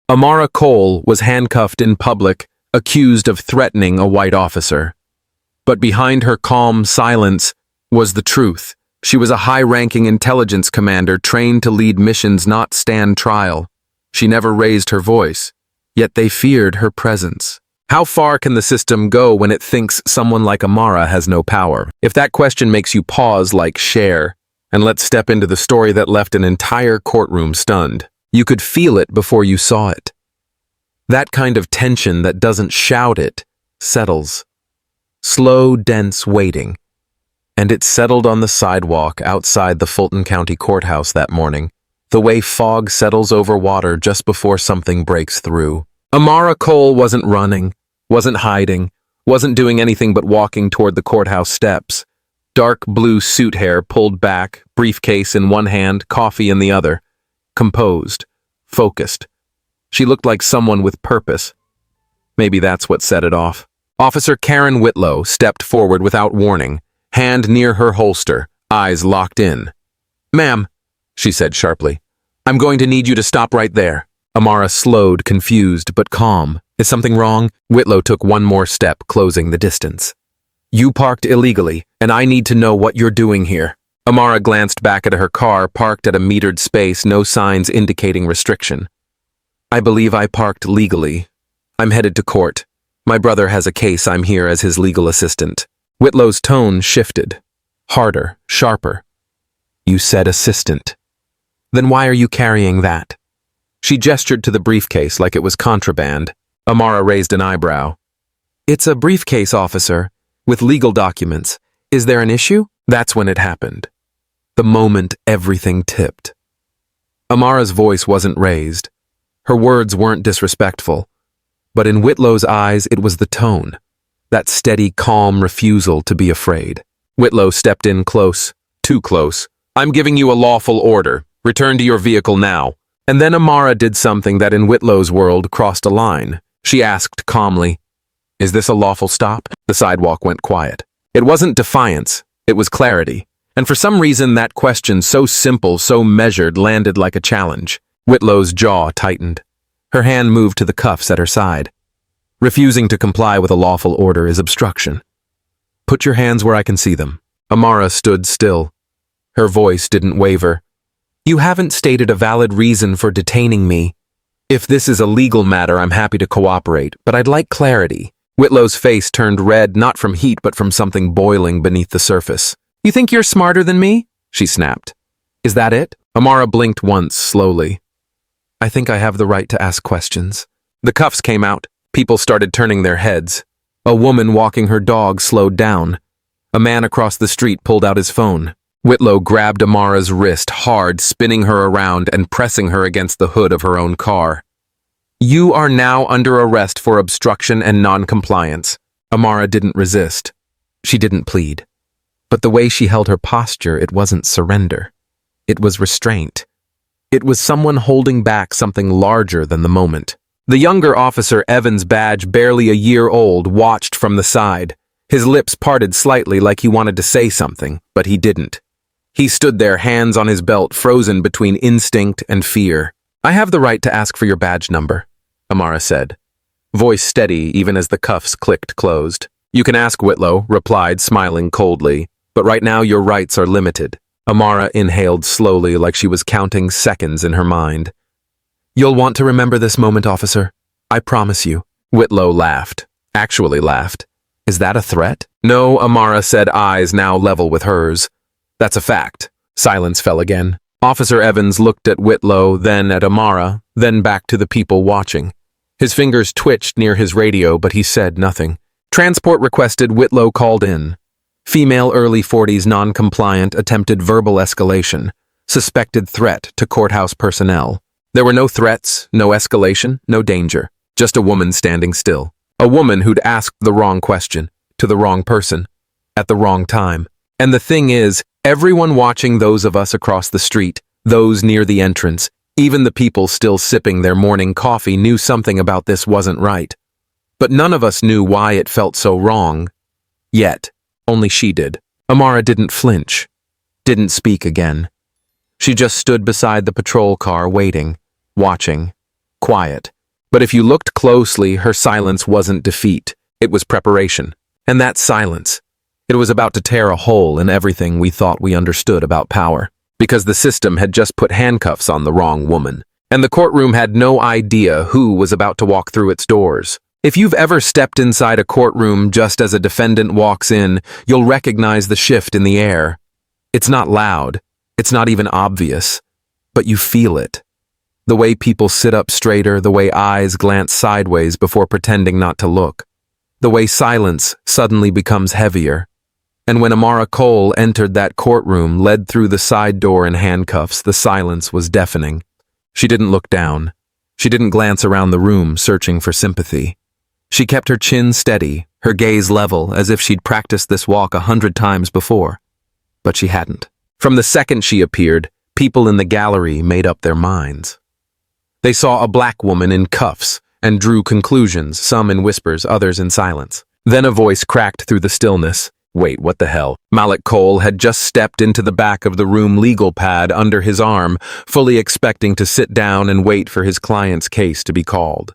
Amara Cole was handcuffed in public, accused of threatening a white officer. But behind her calm silence was the truth. She was a high-ranking intelligence commander trained to lead missions, not stand trial. She never raised her voice, yet they feared her presence. How far can the system go when it thinks someone like Amara has no power? If that question makes you pause, like, share, and let's step into the story that left an entire courtroom stunned. You could feel it before you saw it. That kind of tension that doesn't shout it settles. Slow, dense waiting. And it settled on the sidewalk outside the Fulton County Courthouse that morning, the way fog settles over water just before something breaks through. Amara Cole wasn't running, wasn't hiding, wasn't doing anything but walking toward the courthouse steps. Dark blue suit hair pulled back, briefcase in one hand, coffee in the other. Composed, focused. She looked like someone with purpose. Maybe that's what set it off. Officer Karen Whitlow stepped forward without warning, hand near her holster, eyes locked in. "Ma'am," she said sharply, "I'm going to need you to stop right there." Amara slowed, confused but calm. "Is something wrong?" Whitlow took one more step, closing the distance. "You parked illegally, and I need to know what you're doing here." Amara glanced back at her car, parked at a metered space, no signs indicating restriction. "I believe I parked legally. I'm headed to court. My brother has a case. I'm here as his legal assistant." Whitlow's tone shifted. Harder, sharper. "You said assistant. Then why are you carrying that?" She gestured to the briefcase like it was contraband. Amara raised an eyebrow. "It's a briefcase, officer, with legal documents. Is there an issue?" That's when it happened. The moment everything tipped. Amara's voice wasn't raised. Her words weren't disrespectful. But in Whitlow's eyes, it was the tone. That steady, calm refusal to be afraid. Whitlow stepped in close, too close. "I'm giving you a lawful order. Return to your vehicle now." And then Amara did something that in Whitlow's world crossed a line. She asked calmly, "Is this a lawful stop?" The sidewalk went quiet. It wasn't defiance, it was clarity. And for some reason that question, so simple, so measured, landed like a challenge. Whitlow's jaw tightened. Her hand moved to the cuffs at her side. Refusing to comply with a lawful order is obstruction. "Put your hands where I can see them." Amara stood still. Her voice didn't waver. "You haven't stated a valid reason for detaining me. If this is a legal matter, I'm happy to cooperate, but I'd like clarity." Whitlow's face turned red, not from heat, but from something boiling beneath the surface. "You think you're smarter than me?" she snapped. "Is that it?" Amara blinked once, slowly. "I think I have the right to ask questions." The cuffs came out. People started turning their heads. A woman walking her dog slowed down. A man across the street pulled out his phone. Whitlow grabbed Amara's wrist hard, spinning her around and pressing her against the hood of her own car. "You are now under arrest for obstruction and non-compliance." Amara didn't resist. She didn't plead. But the way she held her posture, it wasn't surrender. It was restraint. It was someone holding back something larger than the moment. The younger officer, Evans Badge, barely a year old, watched from the side. His lips parted slightly like he wanted to say something, but he didn't. He stood there, hands on his belt, frozen between instinct and fear. "I have the right to ask for your badge number," Amara said. Voice steady even as the cuffs clicked closed. "You can ask," Whitlow replied, smiling coldly, "but right now your rights are limited." Amara inhaled slowly like she was counting seconds in her mind. "You'll want to remember this moment, officer. I promise you." Whitlow laughed. Actually laughed. "Is that a threat?" "No," Amara said, eyes now level with hers. "That's a fact." Silence fell again. Officer Evans looked at Whitlow, then at Amara, then back to the people watching. His fingers twitched near his radio, but he said nothing. "Transport requested," Whitlow called in. "Female, early 40s, non-compliant, attempted verbal escalation. Suspected threat to courthouse personnel." There were no threats, no escalation, no danger. Just a woman standing still. A woman who'd asked the wrong question, to the wrong person, at the wrong time. And the thing is, everyone watching, those of us across the street, those near the entrance, even the people still sipping their morning coffee, knew something about this wasn't right. But none of us knew why it felt so wrong. Yet, only she did. Amara didn't flinch, didn't speak again. She just stood beside the patrol car, waiting, watching, quiet, But if you looked closely, her silence wasn't defeat. It was preparation. And that silence, it was about to tear a hole in everything we thought we understood about power. Because the system had just put handcuffs on the wrong woman. And the courtroom had no idea who was about to walk through its doors. If you've ever stepped inside a courtroom just as a defendant walks in, you'll recognize the shift in the air. It's not loud. It's not even obvious. But you feel it. The way people sit up straighter, the way eyes glance sideways before pretending not to look. The way silence suddenly becomes heavier. And when Amara Cole entered that courtroom, led through the side door in handcuffs, the silence was deafening. She didn't look down. She didn't glance around the room, searching for sympathy. She kept her chin steady, her gaze level, as if she'd practiced this walk 100 times before. But she hadn't. From the second she appeared, people in the gallery made up their minds. They saw a black woman in cuffs and drew conclusions, some in whispers, others in silence. Then a voice cracked through the stillness. Wait, what the hell? Malik Cole had just stepped into the back of the room, legal pad under his arm, fully expecting to sit down and wait for his client's case to be called.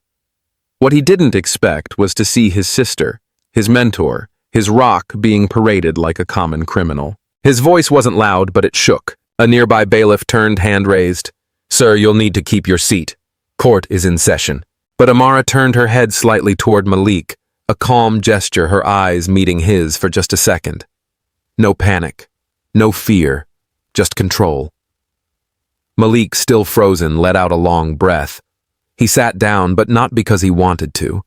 What he didn't expect was to see his sister, his mentor, his rock being paraded like a common criminal. His voice wasn't loud, but it shook. A nearby bailiff turned, hand raised. Sir, you'll need to keep your seat. Court is in session. But Amara turned her head slightly toward Malik, a calm gesture, her eyes meeting his for just a second. No panic, no fear, just control. Malik, still frozen, let out a long breath. He sat down, but not because he wanted to,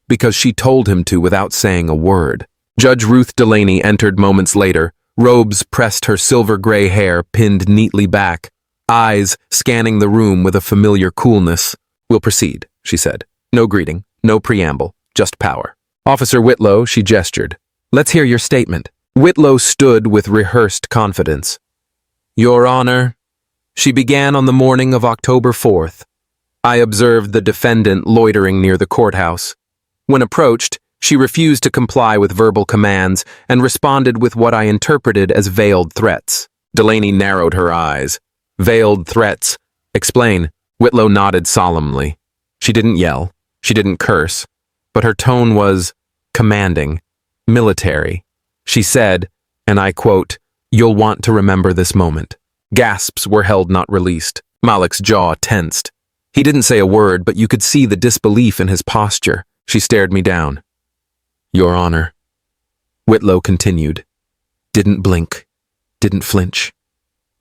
because she told him to without saying a word. Judge Ruth Delaney entered moments later, robes pressed her silver-gray hair pinned neatly back, eyes scanning the room with a familiar coolness. We'll proceed, she said. No greeting, no preamble, just power. Officer Whitlow, she gestured. Let's hear your statement. Whitlow stood with rehearsed confidence. Your Honor, she began on the morning of October 4th. I observed the defendant loitering near the courthouse. When approached, she refused to comply with verbal commands and responded with what I interpreted as veiled threats. Delaney narrowed her eyes. Veiled threats. Explain. Whitlow nodded solemnly. She didn't yell. She didn't curse. But her tone was commanding, military. She said, and I quote, "You'll want to remember this moment." Gasps were held, not released. Malik's jaw tensed. He didn't say a word, but you could see the disbelief in his posture. She stared me down. Your Honor. Whitlow continued. Didn't blink. Didn't flinch.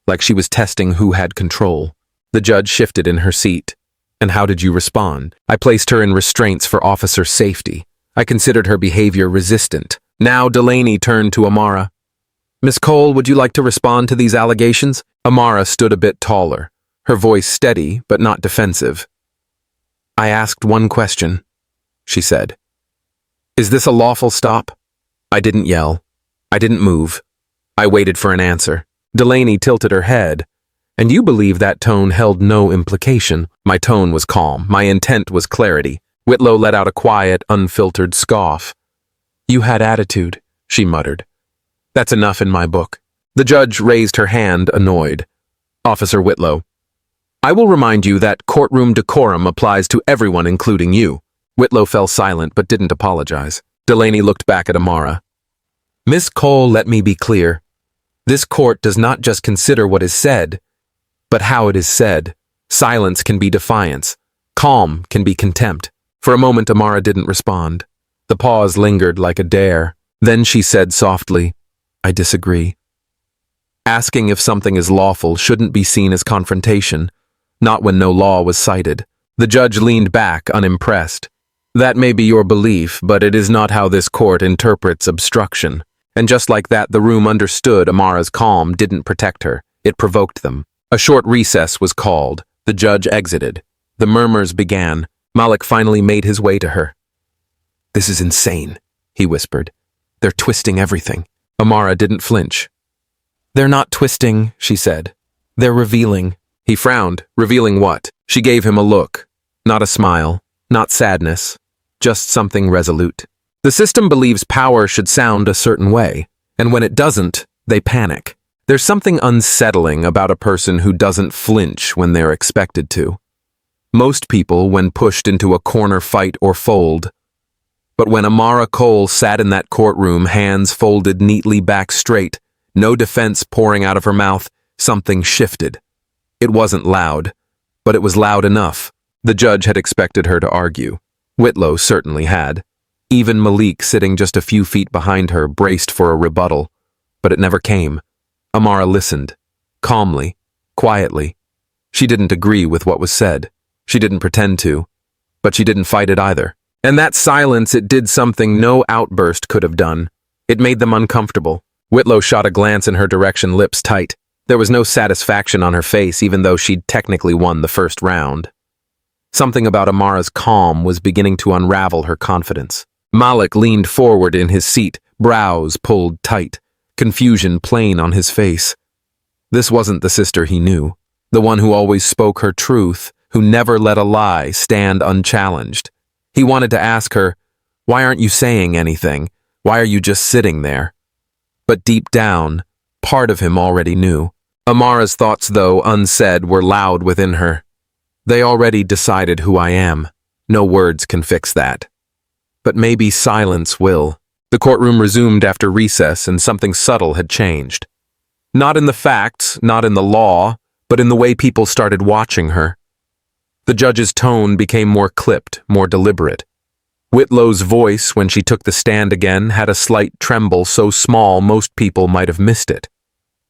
Like she was testing who had control. The judge shifted in her seat. And how did you respond? I placed her in restraints for officer safety. I considered her behavior resistant. Now Delaney turned to Amara. Miss Cole, would you like to respond to these allegations? Amara stood a bit taller, her voice steady but not defensive. I asked one question, she said. Is this a lawful stop? I didn't yell. I didn't move. I waited for an answer. Delaney tilted her head. And you believe that tone held no implication. My tone was calm. My intent was clarity. Whitlow let out a quiet, unfiltered scoff. You had attitude, she muttered. That's enough in my book. The judge raised her hand, annoyed. Officer Whitlow, I will remind you that courtroom decorum applies to everyone, including you. Whitlow fell silent but didn't apologize. Delaney looked back at Amara. Miss Cole, let me be clear. This court does not just consider what is said, but how it is said. Silence can be defiance. Calm can be contempt. For a moment, Amara didn't respond. The pause lingered like a dare. Then she said softly, I disagree. Asking if something is lawful shouldn't be seen as confrontation, not when no law was cited. The judge leaned back, unimpressed. That may be your belief, but it is not how this court interprets obstruction. And just like that, the room understood Amara's calm didn't protect her. It provoked them. A short recess was called. The judge exited. The murmurs began. Malik finally made his way to her. This is insane, he whispered. They're twisting everything. Amara didn't flinch. They're not twisting, she said. They're revealing. He frowned. Revealing what? She gave him a look. Not a smile. Not sadness. Just something resolute. The system believes power should sound a certain way, and when it doesn't, they panic. There's something unsettling about a person who doesn't flinch when they're expected to. Most people when pushed into a corner fight or fold. But when Amara Cole sat in that courtroom, hands folded neatly back straight, no defense pouring out of her mouth, something shifted. It wasn't loud, but it was loud enough. The judge had expected her to argue. Whitlow certainly had. Even Malik, sitting just a few feet behind her, braced for a rebuttal. But it never came. Amara listened. Calmly. Quietly. She didn't agree with what was said. She didn't pretend to. But she didn't fight it either. And that silence, it did something no outburst could have done. It made them uncomfortable. Whitlow shot a glance in her direction, lips tight. There was no satisfaction on her face, even though she'd technically won the first round. Something about Amara's calm was beginning to unravel her confidence. Malik leaned forward in his seat, brows pulled tight, confusion plain on his face. This wasn't the sister he knew, the one who always spoke her truth, who never let a lie stand unchallenged. He wanted to ask her, "Why aren't you saying anything? Why are you just sitting there?" But deep down, part of him already knew. Amara's thoughts, though unsaid, were loud within her. They already decided who I am. No words can fix that. But maybe silence will. The courtroom resumed after recess, and something subtle had changed. Not in the facts, not in the law, but in the way people started watching her. The judge's tone became more clipped, more deliberate. Whitlow's voice, when she took the stand again, had a slight tremble so small most people might have missed it.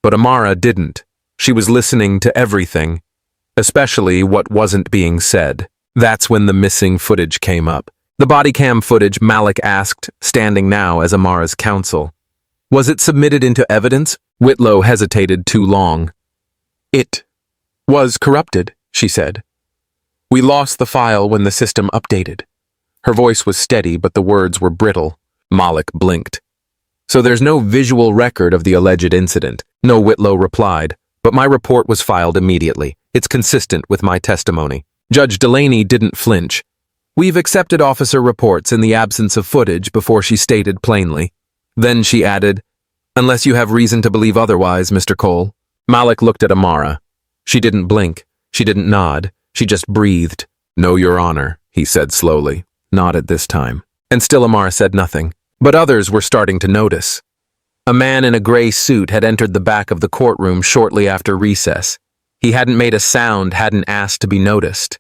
But Amara didn't. She was listening to everything, especially what wasn't being said. That's when the missing footage came up. The body cam footage, Malik asked, standing now as Amara's counsel. Was it submitted into evidence? Whitlow hesitated too long. It was corrupted, she said. We lost the file when the system updated. Her voice was steady, but the words were brittle. Malik blinked. So there's no visual record of the alleged incident. No, Whitlow replied, but my report was filed immediately. It's consistent with my testimony. Judge Delaney didn't flinch. We've accepted officer reports in the absence of footage, before she stated plainly. Then she added, unless you have reason to believe otherwise, Mr. Cole. Malik looked at Amara. She didn't blink. She didn't nod. She just breathed. No, Your Honor, he said slowly. Nodded this time. And still Amara said nothing. But others were starting to notice. A man in a gray suit had entered the back of the courtroom shortly after recess. He hadn't made a sound, hadn't asked to be noticed.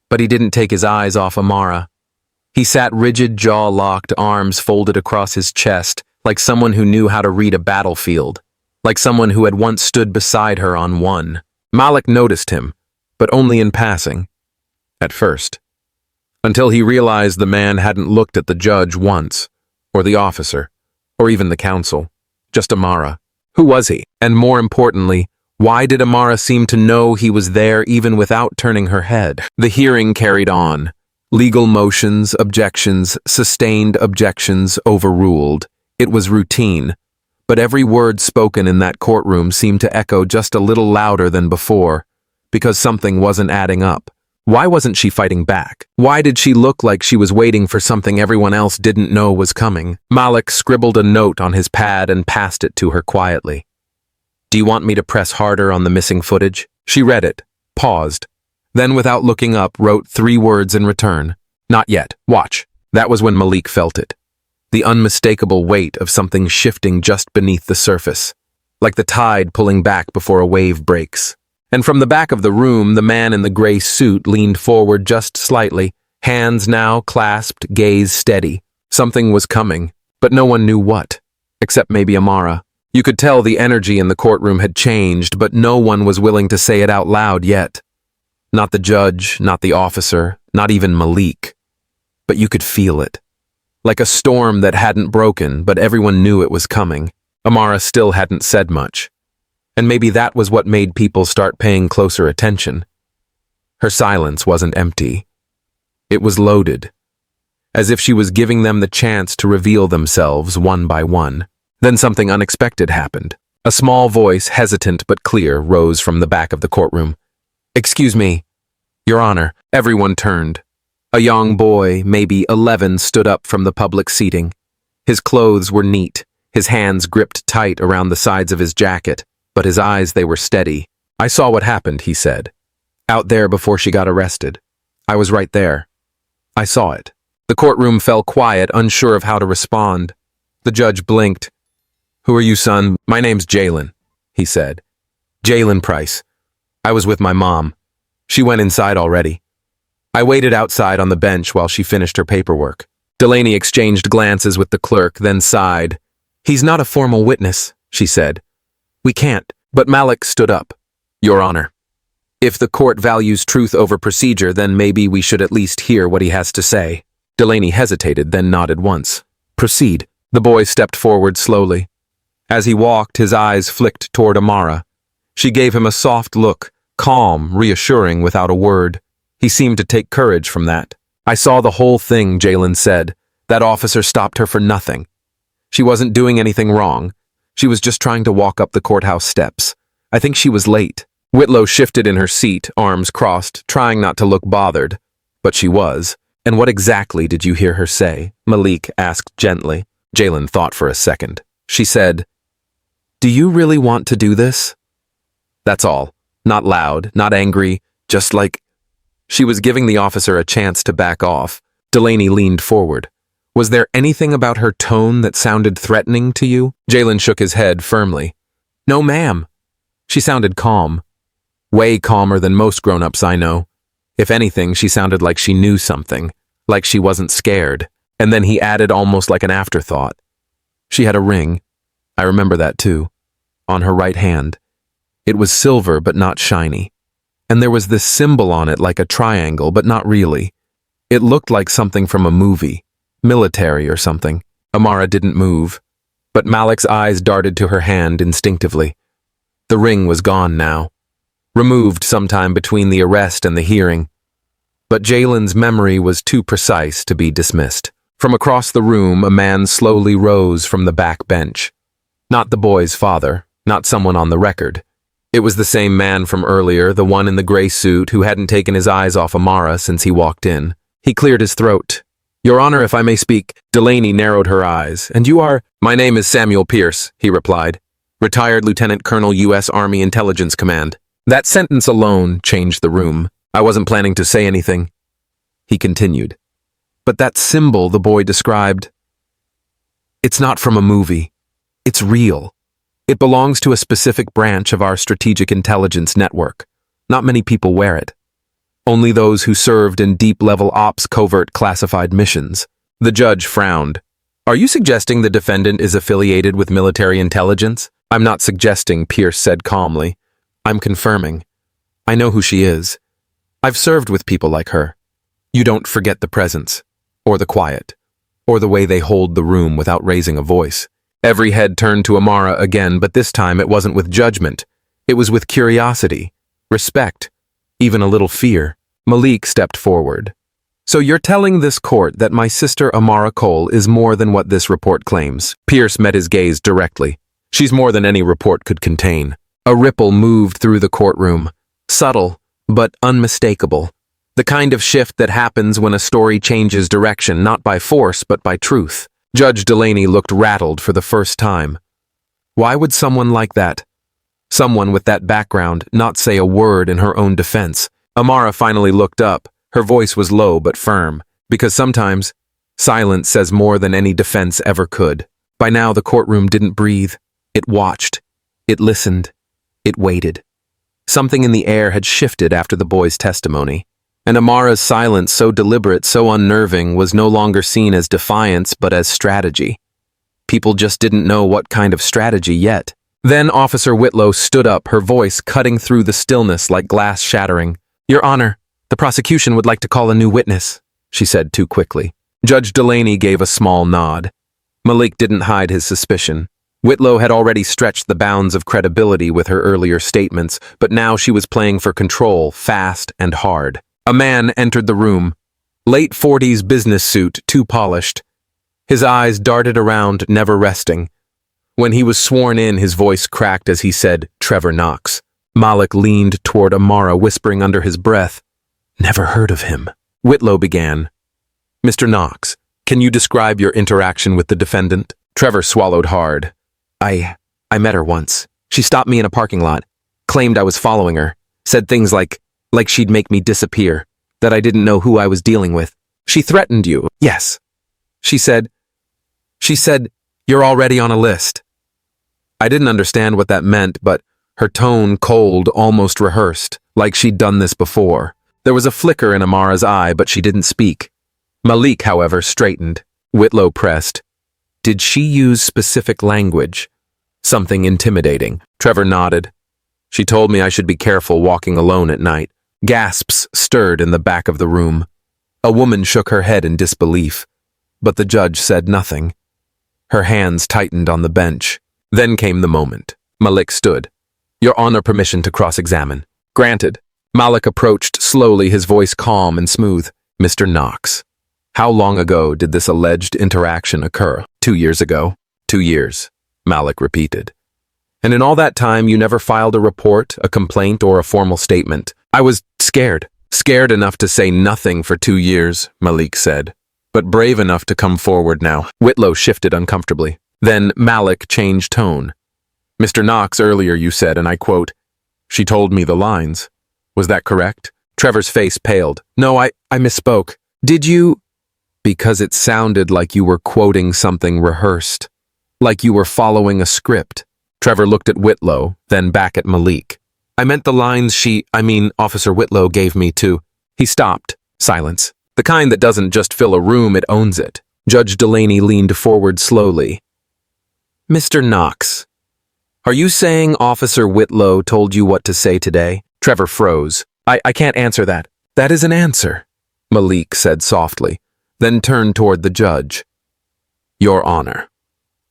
But he didn't take his eyes off Amara. He sat rigid, jaw-locked, arms folded across his chest, like someone who knew how to read a battlefield, like someone who had once stood beside her on one. Malik noticed him, but only in passing. At first. Until he realized the man hadn't looked at the judge once, or the officer, or even the counsel. Just Amara. Who was he? And more importantly, why did Amara seem to know he was there even without turning her head? The hearing carried on. Legal motions, objections, sustained objections, overruled. It was routine. But every word spoken in that courtroom seemed to echo just a little louder than before, because something wasn't adding up. Why wasn't she fighting back? Why did she look like she was waiting for something everyone else didn't know was coming? Malik scribbled a note on his pad and passed it to her quietly. Do you want me to press harder on the missing footage? She read it, paused, then without looking up wrote 3 words in return. Not yet. Watch. That was when Malik felt it. The unmistakable weight of something shifting just beneath the surface, like the tide pulling back before a wave breaks. And from the back of the room, the man in the gray suit leaned forward just slightly, hands now clasped, gaze steady. Something was coming, but no one knew what, except maybe Amara. You could tell the energy in the courtroom had changed, but no one was willing to say it out loud yet. Not the judge, not the officer, not even Malik. But you could feel it. Like a storm that hadn't broken, but everyone knew it was coming. Amara still hadn't said much. And maybe that was what made people start paying closer attention. Her silence wasn't empty. It was loaded, as if she was giving them the chance to reveal themselves one by one. Then something unexpected happened. A small voice, hesitant but clear, rose from the back of the courtroom. Excuse me, Your Honor. Everyone turned. A young boy, maybe 11, stood up from the public seating. His clothes were neat, his hands gripped tight around the sides of his jacket, but his eyes, they were steady. I saw what happened, he said. Out there before she got arrested. I was right there. I saw it. The courtroom fell quiet, unsure of how to respond. The judge blinked. "Who are you, son?" "My name's Jalen," he said. "Jalen Price. I was with my mom. She went inside already." I waited outside on the bench while she finished her paperwork. Delaney exchanged glances with the clerk, then sighed. "He's not a formal witness," she said. "We can't." But Malik stood up. "Your Honor, if the court values truth over procedure, then maybe we should at least hear what he has to say." Delaney hesitated, then nodded once. "Proceed." The boy stepped forward slowly. As he walked, his eyes flicked toward Amara. She gave him a soft look, calm, reassuring, without a word. He seemed to take courage from that. "I saw the whole thing," Jalen said. "That officer stopped her for nothing. She wasn't doing anything wrong. She was just trying to walk up the courthouse steps. I think she was late." Whitlow shifted in her seat, arms crossed, trying not to look bothered. But she was. "And what exactly did you hear her say?" Malik asked gently. Jalen thought for a second. She said, "Do you really want to do this?" That's all. Not loud, not angry, just like... She was giving the officer a chance to back off. Delaney leaned forward. "Was there anything about her tone that sounded threatening to you?" Jalen shook his head firmly. "No, ma'am." She sounded calm. Way calmer than most grown-ups I know. If anything, she sounded like she knew something, like she wasn't scared. And then he added almost like an afterthought. "She had a ring. I remember that too. On her right hand. It was silver but not shiny. And there was this symbol on it like a triangle, but not really. It looked like something from a movie. Military or something." Amara didn't move, but Malik's eyes darted to her hand instinctively. The ring was gone now. Removed sometime between the arrest and the hearing. But Jalen's memory was too precise to be dismissed. From across the room, a man slowly rose from the back bench. Not the boy's father, not someone on the record. It was the same man from earlier, the one in the gray suit who hadn't taken his eyes off Amara since he walked in. He cleared his throat. "Your Honor, if I may speak." Delaney narrowed her eyes. "And you are—" "My name is Samuel Pierce," he replied. "Retired Lieutenant Colonel, U.S. Army Intelligence Command." That sentence alone changed the room. I wasn't planning to say anything. He continued. "But that symbol the boy described, it's not from a movie. It's real. It belongs to a specific branch of our strategic intelligence network. Not many people wear it. Only those who served in deep-level ops covert classified missions." The judge frowned. "Are you suggesting the defendant is affiliated with military intelligence?" "I'm not suggesting," Pierce said calmly. "I'm confirming. I know who she is. I've served with people like her. You don't forget the presence, or the quiet, or the way they hold the room without raising a voice." Every head turned to Amara again, but this time it wasn't with judgment. It was with curiosity, respect, even a little fear. Malik stepped forward. "So you're telling this court that my sister Amara Cole is more than what this report claims?" Pierce met his gaze directly. "She's more than any report could contain." A ripple moved through the courtroom. Subtle, but unmistakable. The kind of shift that happens when a story changes direction, not by force, but by truth. Judge Delaney looked rattled for the first time. Why would someone like that, someone with that background, not say a word in her own defense? Amara finally looked up. Her voice was low but firm, because sometimes silence says more than any defense ever could. By now the courtroom didn't breathe. It watched. It listened. It waited. Something in the air had shifted after the boy's testimony. And Amara's silence, so deliberate, so unnerving, was no longer seen as defiance but as strategy. People just didn't know what kind of strategy yet. Then Officer Whitlow stood up, her voice cutting through the stillness like glass shattering. "Your Honor, the prosecution would like to call a new witness," she said too quickly. Judge Delaney gave a small nod. Malik didn't hide his suspicion. Whitlow had already stretched the bounds of credibility with her earlier statements, but now she was playing for control, fast and hard. A man entered the room. Late 40s business suit, too polished. His eyes darted around, never resting. When he was sworn in, his voice cracked as he said, "Trevor Knox." Malik leaned toward Amara, whispering under his breath, "Never heard of him." Whitlow began. "Mr. Knox, can you describe your interaction with the defendant?" Trevor swallowed hard. I met her once. She stopped me in a parking lot, claimed I was following her, said things like she'd make me disappear. that I didn't know who I was dealing with. She threatened you. Yes. She said, you're already on a list. I didn't understand what that meant, but her tone cold, almost rehearsed, like she'd done this before. There was a flicker in Amara's eye, but she didn't speak. Malik, however, straightened. Whitlow pressed. Did she use specific language? Something intimidating. Trevor nodded. She told me I should be careful walking alone at night. Gasps stirred in the back of the room. A woman shook her head in disbelief, but the judge said nothing. Her hands tightened on the bench. Then came the moment. Malik stood. Your Honor, permission to cross-examine. Granted. Malik approached slowly, his voice calm and smooth. Mr. Knox, how long ago did this alleged interaction occur? 2 years ago. 2 years, Malik repeated. And in all that time, you never filed a report, a complaint, or a formal statement. I was scared. Scared enough to say nothing for 2 years, Malik said. But brave enough to come forward now. Whitlow shifted uncomfortably. Then Malik changed tone. Mr. Knox, earlier you said, and I quote, she told me the lines. Was that correct? Trevor's face paled. No, I misspoke. Did you? Because it sounded like you were quoting something rehearsed. Like you were following a script. Trevor looked at Whitlow, then back at Malik. I meant the lines Officer Whitlow gave me to. He stopped. Silence. The kind that doesn't just fill a room, it owns it. Judge Delaney leaned forward slowly. Mr. Knox, are you saying Officer Whitlow told you what to say today? Trevor froze. I can't answer that. That is an answer, Malik said softly, then turned toward the judge. Your Honor,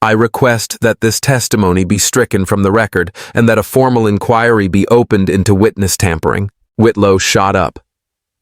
I request that this testimony be stricken from the record and that a formal inquiry be opened into witness tampering. Whitlow shot up.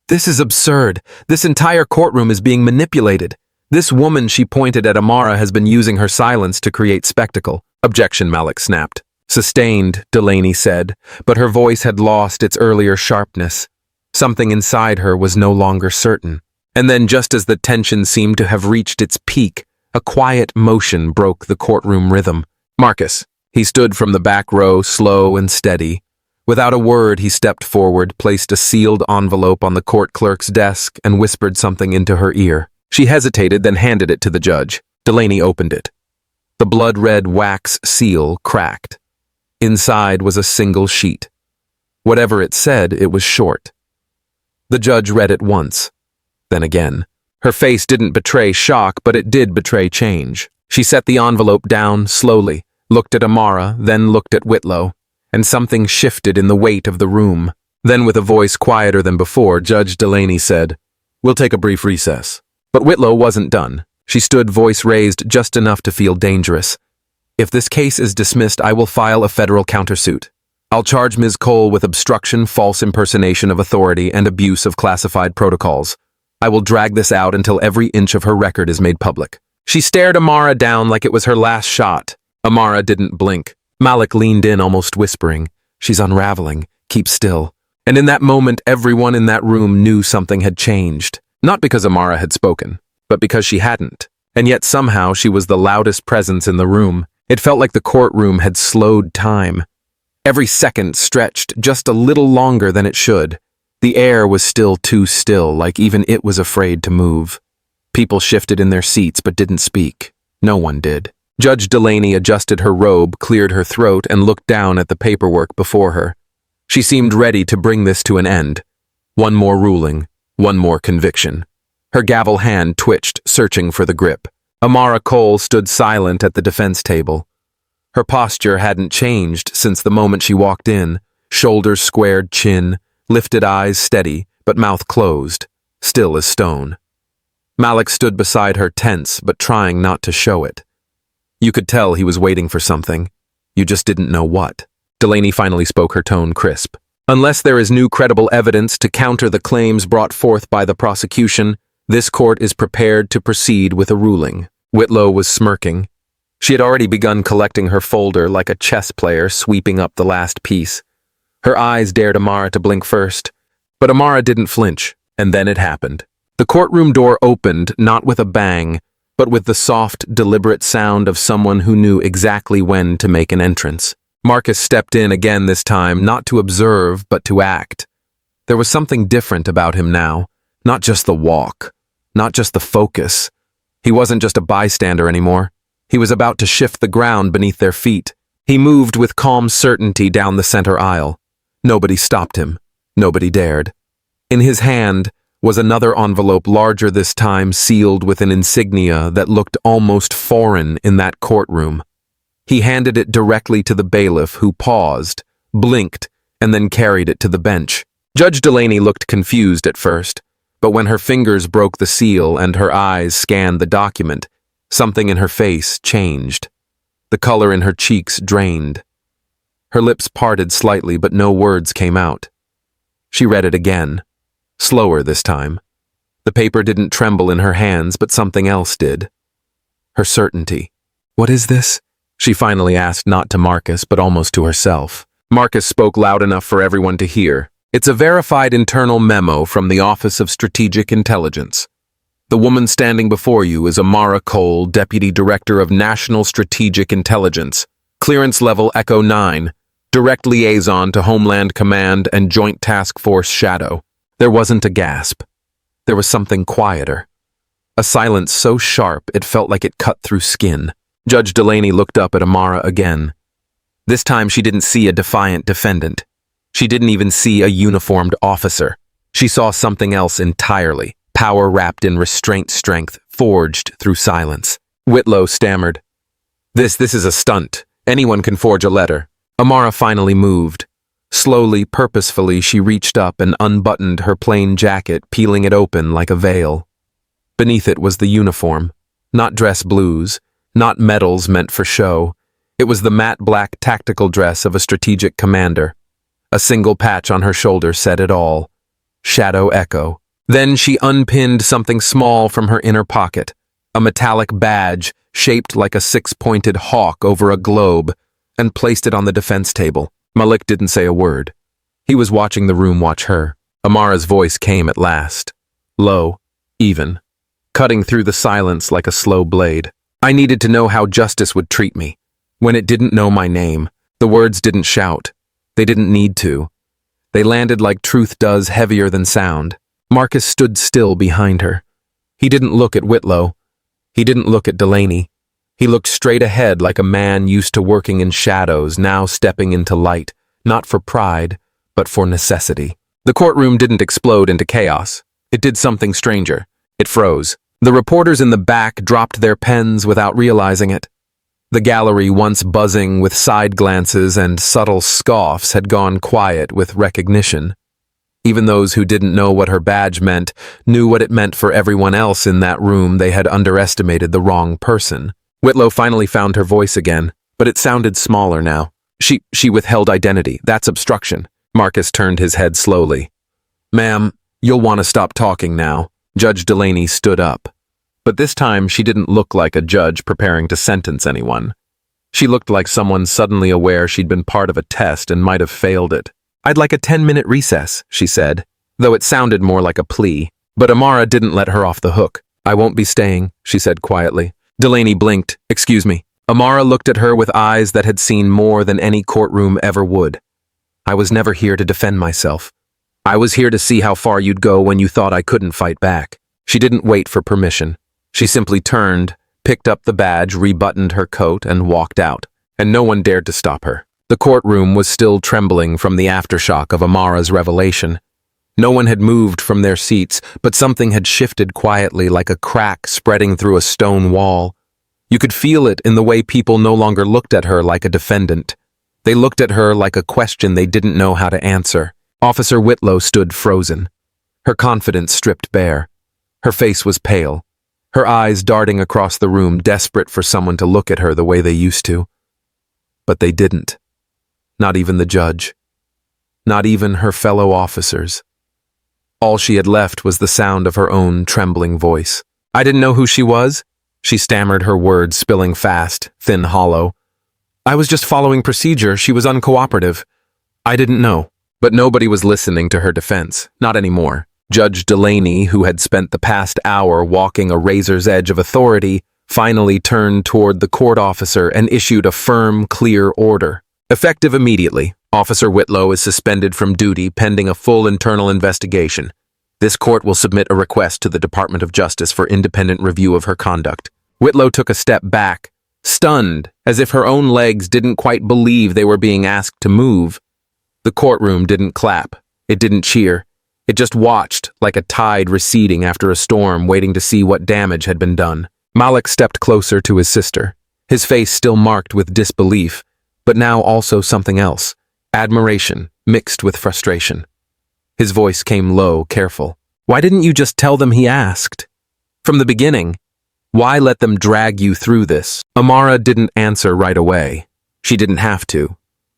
This is absurd. This entire courtroom is being manipulated. This woman, she pointed at Amara, has been using her silence to create spectacle. Objection, Malik snapped. Sustained, Delaney said, but her voice had lost its earlier sharpness. Something inside her was no longer certain. And then, just as the tension seemed to have reached its peak, a quiet motion broke the courtroom rhythm. Marcus. He stood from the back row, slow and steady. Without a word, he stepped forward, placed a sealed envelope on the court clerk's desk, and whispered something into her ear. She hesitated, then handed it to the judge. Delaney opened it. The blood-red wax seal cracked. Inside was a single sheet. Whatever it said, it was short. The judge read it once, then again. Her face didn't betray shock, but it did betray change. She set the envelope down slowly, looked at Amara, then looked at Whitlow, and something shifted in the weight of the room. Then, with a voice quieter than before, Judge Delaney said, We'll take a brief recess. But Whitlow wasn't done. She stood, voice raised just enough to feel dangerous. If this case is dismissed, I will file a federal countersuit. I'll charge Ms. Cole with obstruction, false impersonation of authority, and abuse of classified protocols. I will drag this out until every inch of her record is made public. She stared Amara down like it was her last shot. Amara didn't blink. Malik leaned in, almost whispering, She's unraveling. Keep still. And in that moment, everyone in that room knew something had changed. Not because Amara had spoken, but because she hadn't. And yet somehow she was the loudest presence in the room. It felt like the courtroom had slowed time. Every second stretched just a little longer than it should. The air was still too still, like even it was afraid to move. People shifted in their seats but didn't speak. No one did. Judge Delaney adjusted her robe, cleared her throat, and looked down at the paperwork before her. She seemed ready to bring this to an end. One more ruling. One more conviction. Her gavel hand twitched, searching for the grip. Amara Cole stood silent at the defense table. Her posture hadn't changed since the moment she walked in. Shoulders squared, chin, lifted eyes steady, but mouth closed, still as stone. Malik stood beside her, tense, but trying not to show it. You could tell he was waiting for something. You just didn't know what. Delaney finally spoke, her tone crisp. Unless there is new credible evidence to counter the claims brought forth by the prosecution, this court is prepared to proceed with a ruling. Whitlow was smirking. She had already begun collecting her folder like a chess player sweeping up the last piece. Her eyes dared Amara to blink first, but Amara didn't flinch, and then it happened. The courtroom door opened, not with a bang, but with the soft, deliberate sound of someone who knew exactly when to make an entrance. Marcus stepped in again this time, not to observe, but to act. There was something different about him now, Not just the walk, not just the focus. He wasn't just a bystander anymore. He was about to shift the ground beneath their feet. He moved with calm certainty down the center aisle. Nobody stopped him. Nobody dared. In his hand was another envelope, larger this time, sealed with an insignia that looked almost foreign in that courtroom. He handed it directly to the bailiff, who paused, blinked, and then carried it to the bench. Judge Delaney looked confused at first, but when her fingers broke the seal and her eyes scanned the document, something in her face changed. The color in her cheeks drained. Her lips parted slightly, but no words came out. She read it again, slower this time. The paper didn't tremble in her hands, but something else did. Her certainty. "What is this?" she finally asked, not to Marcus, but almost to herself. Marcus spoke loud enough for everyone to hear. "It's a verified internal memo from the Office of Strategic Intelligence. The woman standing before you is Amara Cole, Deputy Director of National Strategic Intelligence. Clearance level Echo 9. Direct liaison to Homeland Command and Joint Task Force Shadow." There wasn't a gasp. There was something quieter. A silence so sharp it felt like it cut through skin. Judge Delaney looked up at Amara again. This time she didn't see a defiant defendant. She didn't even see a uniformed officer. She saw something else entirely, power wrapped in restraint strength, forged through silence. Whitlow stammered. This is a stunt. Anyone can forge a letter." Amara finally moved. Slowly, purposefully, she reached up and unbuttoned her plain jacket, peeling it open like a veil. Beneath it was the uniform. Not dress blues, not medals meant for show. It was the matte black tactical dress of a strategic commander. A single patch on her shoulder said it all. Shadow Echo. Then she unpinned something small from her inner pocket, a metallic badge shaped like a six-pointed hawk over a globe, and placed it on the defense table. Malik didn't say a word. He was watching the room watch her. Amara's voice came at last. Low, even, cutting through the silence like a slow blade. "I needed to know how justice would treat me. When it didn't know my name, the words didn't shout. They didn't need to. They landed like truth does, heavier than sound." Marcus stood still behind her. He didn't look at Whitlow. He didn't look at Delaney. He looked straight ahead like a man used to working in shadows, now stepping into light, not for pride, but for necessity. The courtroom didn't explode into chaos. It did something stranger. It froze. The reporters in the back dropped their pens without realizing it. The gallery, once buzzing with side glances and subtle scoffs, had gone quiet with recognition. Even those who didn't know what her badge meant knew what it meant for everyone else in that room. They had underestimated the wrong person. Whitlow finally found her voice again, but it sounded smaller now. She withheld identity. That's obstruction. Marcus turned his head slowly. "Ma'am, you'll want to stop talking now." Judge Delaney stood up. But this time she didn't look like a judge preparing to sentence anyone. She looked like someone suddenly aware she'd been part of a test and might have failed it. "I'd like a 10-minute recess," she said, though it sounded more like a plea. But Amara didn't let her off the hook. "I won't be staying," she said quietly. Delaney blinked. "Excuse me." Amara looked at her with eyes that had seen more than any courtroom ever would. "I was never here to defend myself. I was here to see how far you'd go when you thought I couldn't fight back." She didn't wait for permission. She simply turned, picked up the badge, rebuttoned her coat, and walked out, and no one dared to stop her. The courtroom was still trembling from the aftershock of Amara's revelation. No one had moved from their seats, but something had shifted quietly like a crack spreading through a stone wall. You could feel it in the way people no longer looked at her like a defendant. They looked at her like a question they didn't know how to answer. Officer Whitlow stood frozen, her confidence stripped bare. Her face was pale, her eyes darting across the room, desperate for someone to look at her the way they used to. But they didn't. Not even the judge. Not even her fellow officers. All she had left was the sound of her own trembling voice. "I didn't know who she was," she stammered, her words spilling fast, thin, hollow. "I was just following procedure. She was uncooperative. I didn't know." But nobody was listening to her defense. Not anymore. Judge Delaney, who had spent the past hour walking a razor's edge of authority, finally turned toward the court officer and issued a firm, clear order. Effective immediately, Officer Whitlow is suspended from duty pending a full internal investigation. This court will submit a request to the Department of Justice for independent review of her conduct. Whitlow took a step back, stunned, as if her own legs didn't quite believe they were being asked to move. The courtroom didn't clap. It didn't cheer. It just watched, like a tide receding after a storm, waiting to see what damage had been done. Malik stepped closer to his sister, his face still marked with disbelief, but now also something else, admiration mixed with frustration. His voice came low, careful. Why didn't you just tell them he asked? From the beginning, why let them drag you through this? Amara didn't answer right away. She didn't have to.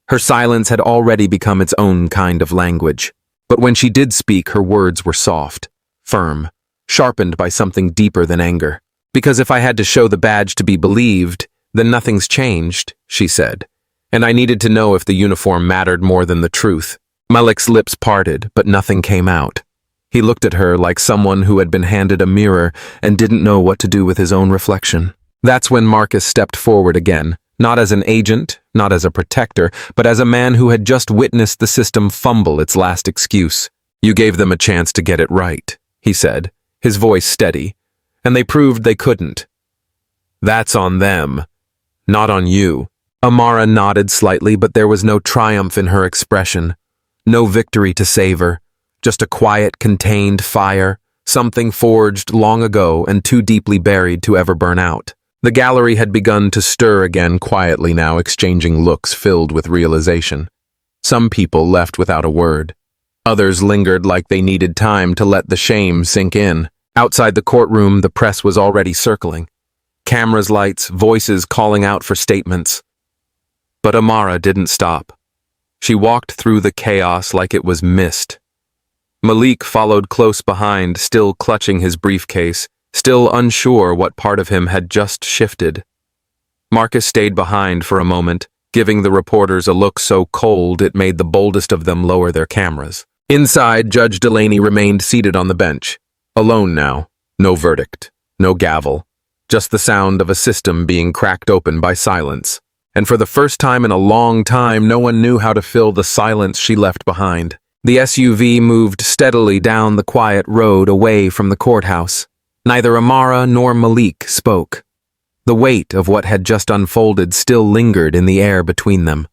Her silence had already become its own kind of language. But when she did speak, her words were soft, firm, sharpened by something deeper than anger. Because if I had to show the badge to be believed, then nothing's changed, she said. And I needed to know if the uniform mattered more than the truth. Malik's lips parted, but nothing came out. He looked at her like someone who had been handed a mirror and didn't know what to do with his own reflection. That's when Marcus stepped forward again, not as an agent, not as a protector, but as a man who had just witnessed the system fumble its last excuse. You gave them a chance to get it right, he said, his voice steady, and they proved they couldn't. That's on them, not on you. Amara nodded slightly, but there was no triumph in her expression, no victory to savor, just a quiet, contained fire, something forged long ago and too deeply buried to ever burn out. The gallery had begun to stir again quietly now, exchanging looks filled with realization. Some people left without a word. Others lingered like they needed time to let the shame sink in. Outside the courtroom, the press was already circling. Cameras, lights, voices calling out for statements. But Amara didn't stop. She walked through the chaos like it was mist. Malik followed close behind, still clutching his briefcase, still unsure what part of him had just shifted. Marcus stayed behind for a moment, giving the reporters a look so cold it made the boldest of them lower their cameras. Inside, Judge Delaney remained seated on the bench. Alone now. No verdict. No gavel. Just the sound of a system being cracked open by silence. And for the first time in a long time, no one knew how to fill the silence she left behind. The SUV moved steadily down the quiet road away from the courthouse. Neither Amara nor Malik spoke. The weight of what had just unfolded still lingered in the air between them.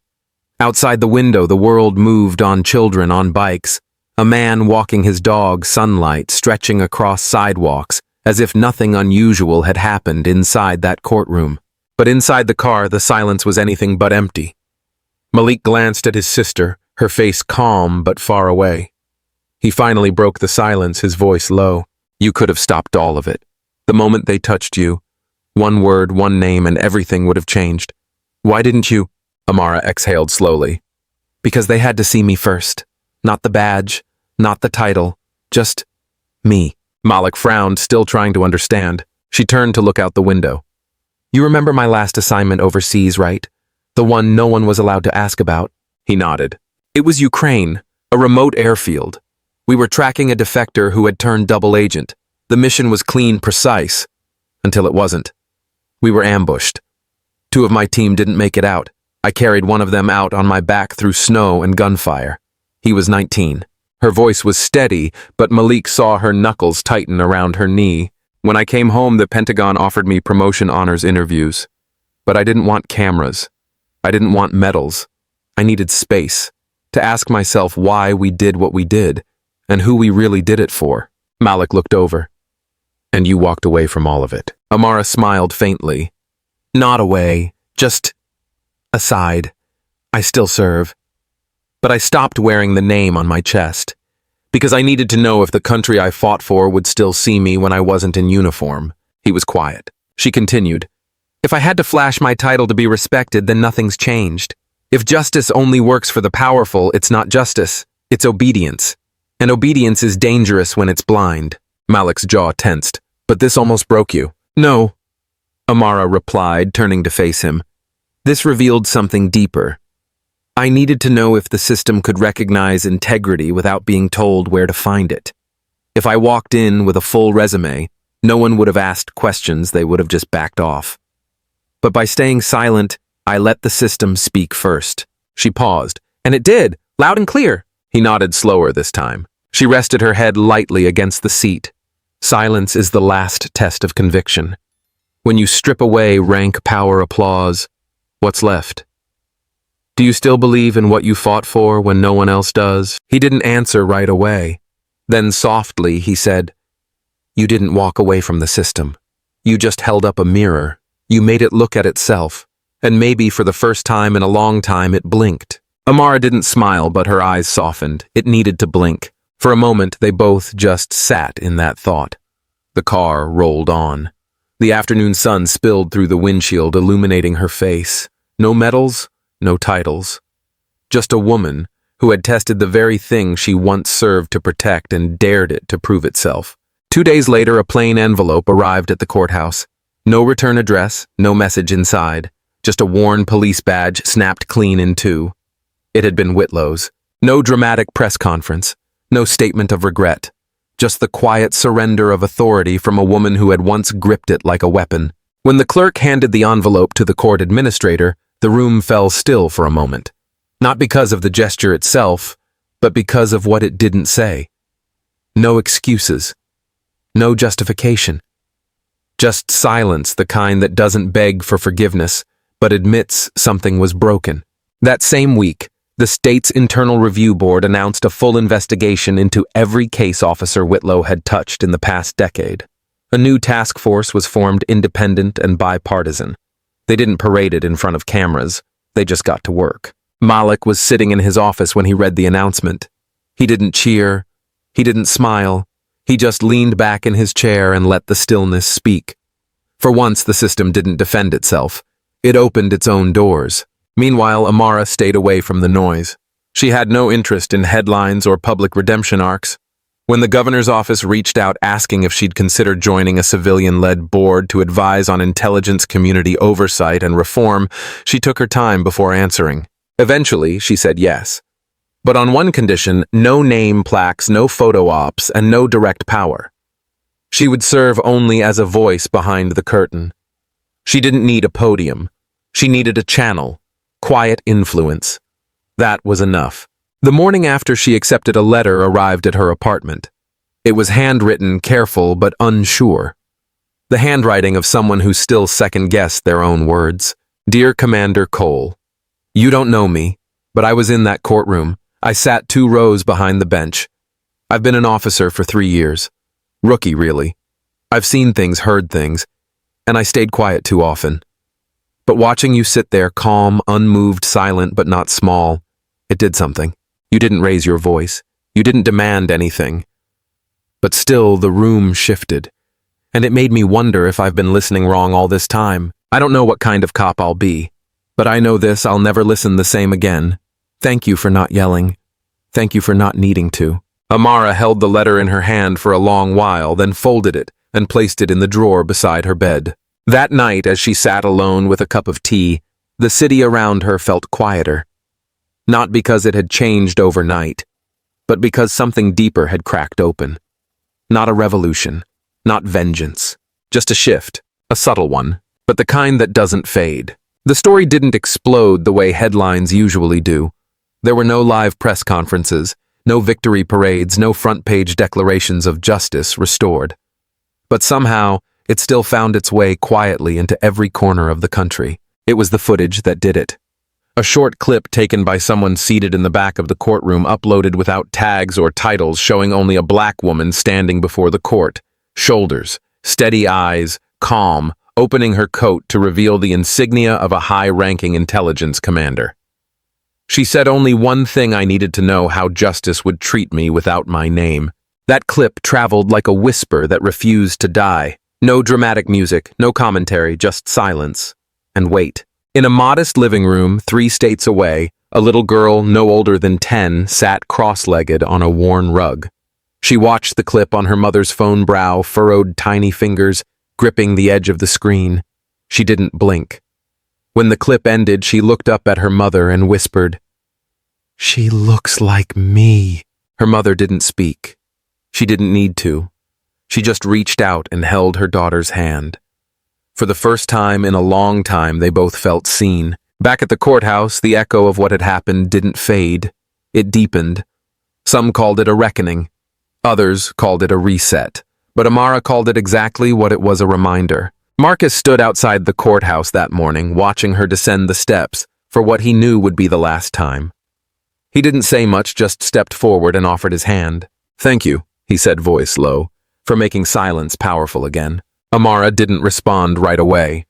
Outside the window, the world moved on children on bikes, a man walking his dog, sunlight stretching across sidewalks, as if nothing unusual had happened inside that courtroom. But inside the car, the silence was anything but empty. Malik glanced at his sister, her face calm but far away. He finally broke the silence, his voice low. You could have stopped all of it. The moment they touched you, one word, one name, and everything would have changed. Why didn't you? Amara exhaled slowly. Because they had to see me first. Not the badge, not the title, just me. Malik frowned, still trying to understand. She turned to look out the window. You remember my last assignment overseas, right? The one no one was allowed to ask about? He nodded. It was Ukraine, a remote airfield. We were tracking a defector who had turned double agent. The mission was clean, precise, until it wasn't. We were ambushed. 2 of my team didn't make it out. I carried one of them out on my back through snow and gunfire. He was 19. Her voice was steady, but Malik saw her knuckles tighten around her knee. When I came home, the Pentagon offered me promotion honors interviews. But I didn't want cameras. I didn't want medals. I needed space to ask myself why we did what we did and who we really did it for. Malik looked over. And you walked away from all of it. Amara smiled faintly. Not away, just aside. I still serve. But I stopped wearing the name on my chest, because I needed to know if the country I fought for would still see me when I wasn't in uniform. He was quiet. She continued. If I had to flash my title to be respected, then nothing's changed. If justice only works for the powerful, it's not justice, it's obedience. And obedience is dangerous when it's blind. Malik's jaw tensed. But this almost broke you. No, Amara replied, turning to face him. This revealed something deeper. I needed to know if the system could recognize integrity without being told where to find it. If I walked in with a full resume, no one would have asked questions, they would have just backed off. But by staying silent, I let the system speak first. She paused, and it did, loud and clear. He nodded slower this time. She rested her head lightly against the seat. Silence is the last test of conviction. When you strip away rank power applause, what's left? Do you still believe in what you fought for when no one else does? He didn't answer right away. Then softly he said, "You didn't walk away from the system. You just held up a mirror. You made it look at itself. And maybe for the first time in a long time it blinked." Amara didn't smile, but her eyes softened. It needed to blink. For a moment, they both just sat in that thought. The car rolled on. The afternoon sun spilled through the windshield, illuminating her face. No medals, no titles. Just a woman who had tested the very thing she once served to protect and dared it to prove itself. 2 days later, a plain envelope arrived at the courthouse. No return address, no message inside. Just a worn police badge snapped clean in two. It had been Whitlow's. No dramatic press conference. No statement of regret. Just the quiet surrender of authority from a woman who had once gripped it like a weapon. When the clerk handed the envelope to the court administrator, the room fell still for a moment. Not because of the gesture itself, but because of what it didn't say. No excuses. No justification. Just silence, the kind that doesn't beg for forgiveness, but admits something was broken. That same week, the state's Internal Review Board announced a full investigation into every case Officer Whitlow had touched in the past decade. A new task force was formed, independent and bipartisan. They didn't parade it in front of cameras. They just got to work. Malik was sitting in his office when he read the announcement. He didn't cheer. He didn't smile. He just leaned back in his chair and let the stillness speak. For once, the system didn't defend itself. It opened its own doors. Meanwhile, Amara stayed away from the noise. She had no interest in headlines or public redemption arcs. When the governor's office reached out asking if she'd consider joining a civilian-led board to advise on intelligence community oversight and reform, she took her time before answering. Eventually, she said yes. But on one condition: no name plaques, no photo ops, and no direct power. She would serve only as a voice behind the curtain. She didn't need a podium. She needed a channel, quiet influence. That was enough. The morning after she accepted a letter arrived at her apartment. It was handwritten, careful but unsure. The handwriting of someone who still second-guessed their own words. "Dear Commander Cole, you don't know me, but I was in that courtroom. I sat 2 rows behind the bench. I've been an officer for 3 years. Rookie, really. I've seen things, heard things, and I stayed quiet too often. But watching you sit there, calm, unmoved, silent, but not small, it did something. You didn't raise your voice. You didn't demand anything. But still, the room shifted. And it made me wonder if I've been listening wrong all this time. I don't know what kind of cop I'll be. But I know this: I'll never listen the same again. Thank you for not yelling. Thank you for not needing to." Amara held the letter in her hand for a long while, then folded it and placed it in the drawer beside her bed. That night, as she sat alone with a cup of tea, the city around her felt quieter. Not because it had changed overnight, but because something deeper had cracked open. Not a revolution, not vengeance, just a shift, a subtle one, but the kind that doesn't fade. The story didn't explode the way headlines usually do. There were no live press conferences, no victory parades, no front-page declarations of justice restored. But somehow, it still found its way quietly into every corner of the country. It was the footage that did it. A short clip taken by someone seated in the back of the courtroom, uploaded without tags or titles, showing only a black woman standing before the court. Shoulders, steady eyes, calm, opening her coat to reveal the insignia of a high-ranking intelligence commander. She said only one thing I needed to know: how justice would treat me without my name. That clip traveled like a whisper that refused to die. No dramatic music, no commentary, just silence and wait. In a modest living room 3 states away, a little girl no older than 10 sat cross-legged on a worn rug. She watched the clip on her mother's phone, brow furrowed, tiny fingers gripping the edge of the screen. She didn't blink. When the clip ended, she looked up at her mother and whispered, "She looks like me." Her mother didn't speak. She didn't need to. She just reached out and held her daughter's hand. For the first time in a long time, they both felt seen. Back at the courthouse, the echo of what had happened didn't fade. It deepened. Some called it a reckoning. Others called it a reset, but Amara called it exactly what it was, a reminder. Marcus stood outside the courthouse that morning, watching her descend the steps for what he knew would be the last time. He didn't say much, just stepped forward and offered his hand. "Thank you," he said, voice low, for making silence powerful again. Amara didn't respond right away.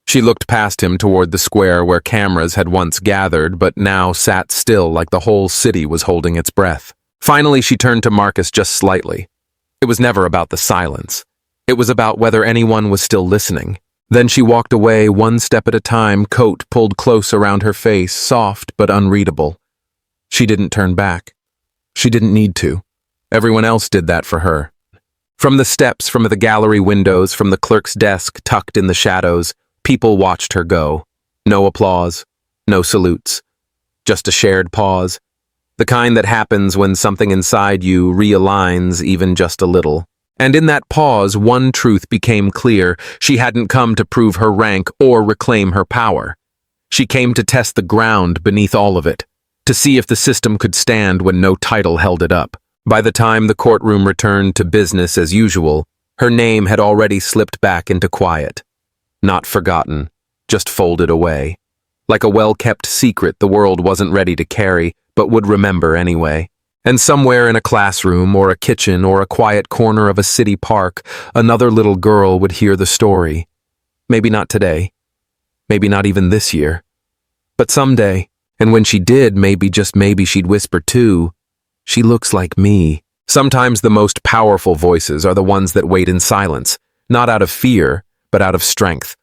She looked past him toward the square where cameras had once gathered, but now sat still like the whole city was holding its breath. Finally, she turned to Marcus just slightly. It was never about the silence. It was about whether anyone was still listening. Then she walked away one step at a time, coat pulled close around her face, soft but unreadable. She didn't turn back. She didn't need to. Everyone else did that for her. From the steps, from the gallery windows, from the clerk's desk tucked in the shadows, people watched her go. No applause, no salutes. Just a shared pause. The kind that happens when something inside you realigns even just a little. And in that pause, one truth became clear. She hadn't come to prove her rank or reclaim her power. She came to test the ground beneath all of it, to see if the system could stand when no title held it up. By the time the courtroom returned to business as usual, her name had already slipped back into quiet. Not forgotten, just folded away. Like a well-kept secret the world wasn't ready to carry, but would remember anyway. And somewhere in a classroom or a kitchen or a quiet corner of a city park, another little girl would hear the story. Maybe not today. Maybe not even this year. But someday, and when she did, maybe, just maybe, she'd whisper too, "She looks like me." Sometimes the most powerful voices are the ones that wait in silence, not out of fear, but out of strength.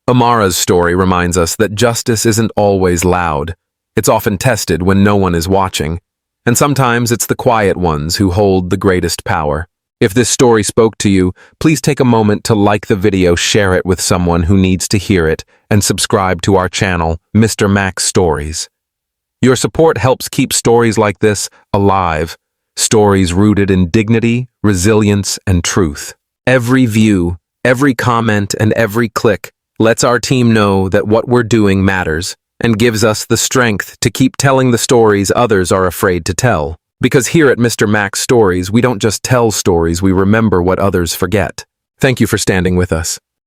Amara's story reminds us that justice isn't always loud. It's often tested when no one is watching. And sometimes it's the quiet ones who hold the greatest power. If this story spoke to you, please take a moment to like the video, share it with someone who needs to hear it, and subscribe to our channel, Mr. Max Stories. Your support helps keep stories like this alive, stories rooted in dignity, resilience, and truth. Every view, every comment, and every click lets our team know that what we're doing matters, and gives us the strength to keep telling the stories others are afraid to tell. Because here at Mr. Max Stories, we don't just tell stories, we remember what others forget. Thank you for standing with us.